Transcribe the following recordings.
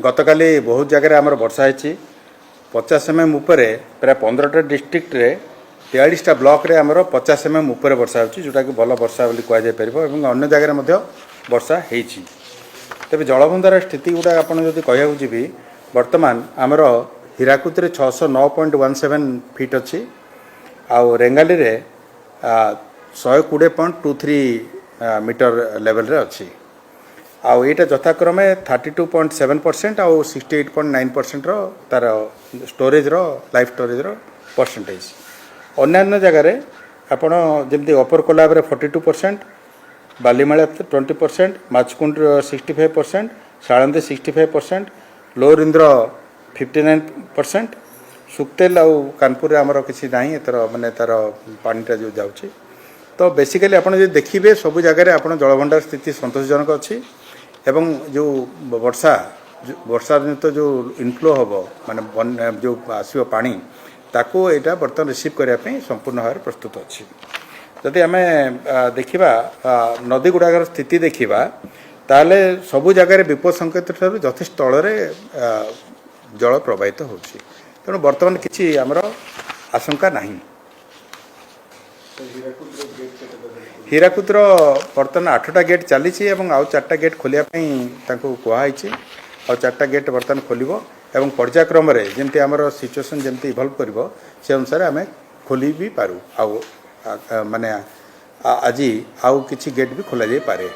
गतकाली बहुत जगह आमर वर्षा है 50 mm उपरे प्राय 15टा डिस्ट्रिक्ट रे 43टा ब्लॉक रे आमर 50 mm उपरे वर्षा होची जोटा कि भल वर्षा बोली कह जाय परबो एवं अन्य जगह मध्ये वर्षा हेची। तबे जलबंधार स्थिति गुडा आपण जदि कहया जीवी वर्तमान आमर हीराकुद रे 609.17 फीट अच्छी आउ रेंगाली रे 120.23 मीटर लेवल रे अच्छी आउ ये यथाक्रमे 32.7% आउ 68.9% तार स्टोरेज लाइफ स्टोरेज परसेंटेज। अन्य जगार आपण जमी अपर कोलाब 42%, बालीमाला 20%, माचकुंड 65%, साळंदी 65%, लोअर इंद्र 59%, सुक्तेल आउ कानपुर आमर किसी ना एतर माने तार पानीटा जो जाऊँगी। तो बेसिकली आपड़ जो देखिए सबू जगह आप जलभंडार स्थिति संतोषजनक अच्छी एवं जो वर्षा जनित जो इनफ्लो हम माने जो आसो पानी ताको एटा बर्तमान रिसीव करने संपूर्ण भाव प्रस्तुत अच्छी। जदि आम देखा नदी गुड़ाकर स्थिति देखा ताले सबू जगह विपद संकेत ठार यथेष तल जल प्रवाहित हो तेणु बर्तमान किसी आमर आशंका नहीं। हीराकुद्र बर्तमान 8टा गेट चली आउ 4टा गेट खोलियापी कहुई आउ 4टा गेट बर्तमान खोल एवं पर्यायक्रम जमी आमर सिचुएसन जमी इवल्व कर से अनुसार आम खोली भी पारू आउ माने आज आउ किसी गेट भी खोल जाई पारे।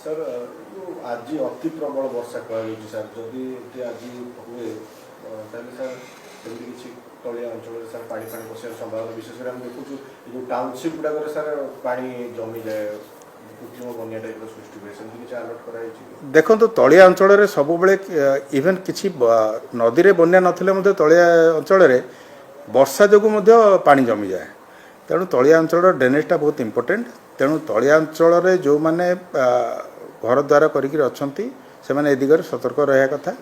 सर आज अति प्रबल वर्षा कहूँ सर जदि आज हुए सर किसी तलिया अंचल सर पानी बसार संभावना विशेष हम देखु जो टाउनशिप गुड़ाक सर पानी जमी जाए कृत्रिम बनिया टाइप सृष्टि हुए किसी अलर्ट कर देखो तलिया अंचल सब इवेन किसी नदी में बन्या ना तलिया अंचल वर्षा जो पानी जमी जाए तेणु तलिया अंचल ड्रेनेजटा बहुत इंपोर्टेंट। तेणु तलिया अंचल जो मैंने घर द्वार कर दिगरे सतर्क रहा कथा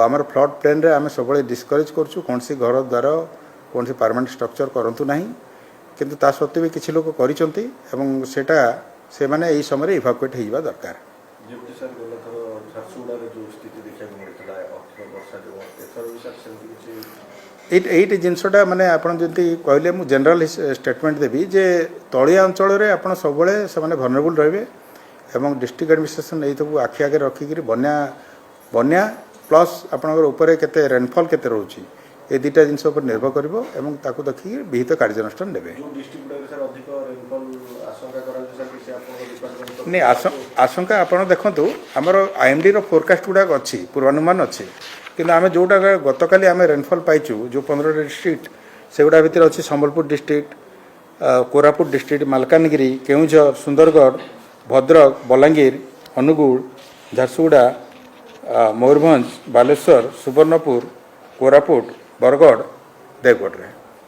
आमर फ्लड प्लेन रे आम सब डिस्करेज करूँ कौन सी घर द्वार कौन सी परमानेंट स्ट्रक्चर करूँ ना किंतु ता सत्वे भी किसी लोग करा से माने यही समय इवाकुएट होगा दरकार। ये जिनसटा माने आपन जति कहले मु जनरल स्टेटमेंट देवी जे तलिया अंचल रे आपन सब से भनरेबल रहिबे एवं डिस्ट्रिक्ट एडमिनिस्ट्रेशन ये सब आखि आगे रखिक बन्या प्लस आपनकर ऊपर केते रेनफॉल केते रहउची ए दुटा जिनस पर निर्भर करिवो एवं ताकू देखि विहित कार्यानुष्ठान नेबे। नहीं आशंका आपड़ देखु आमर IMD फोरकास्ट गुड़ाक अच्छी पूर्वानुमान अच्छी किंतु आम जोटा गतकाली आम रेनफॉल पाइचु जो 15 डिस्ट्रिक्ट से गुड़ा भितर अच्छी संबलपुर डिस्ट्रिक्ट, कोरापुट डिस्ट्रिक्ट, मालकानगिरी, केउझर, सुंदरगढ़, भद्रक, बलांगीर, अनुगुल, झारसुगुड़ा, मयूरभंज, बालेश्वर, सुवर्णपुर, कोरापुट, बरगढ़, देवगढ़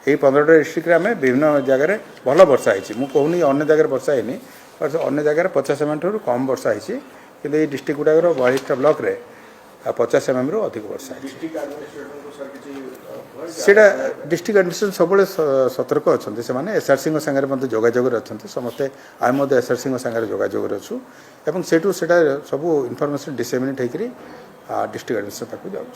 यही 15 डिस्ट्रिक्ट आम विभिन्न जगह भल वर्षा है कहूनी अन्य जगह वर्षा है अन्य जगह 50 mm ठूँ कम वर्षा है कि ये डिस्ट्रिक्ट गुड़ाकर 42टा ब्लॉक रे 50 mm रू अधिक वर्षा है। डिस्ट्रिक्ट एडमिनिस्ट्रेशन सब सतर्क अच्छा से SRC सागर जोगाजोग अच्छा समस्ते आम SRC सागर जोगाजोग अच्छु और से सब इनफर्मेशन डिसेमिनेट होकर डिस्ट्रिक्ट एडमिनिस्ट्रेशन पाक जाऊँ।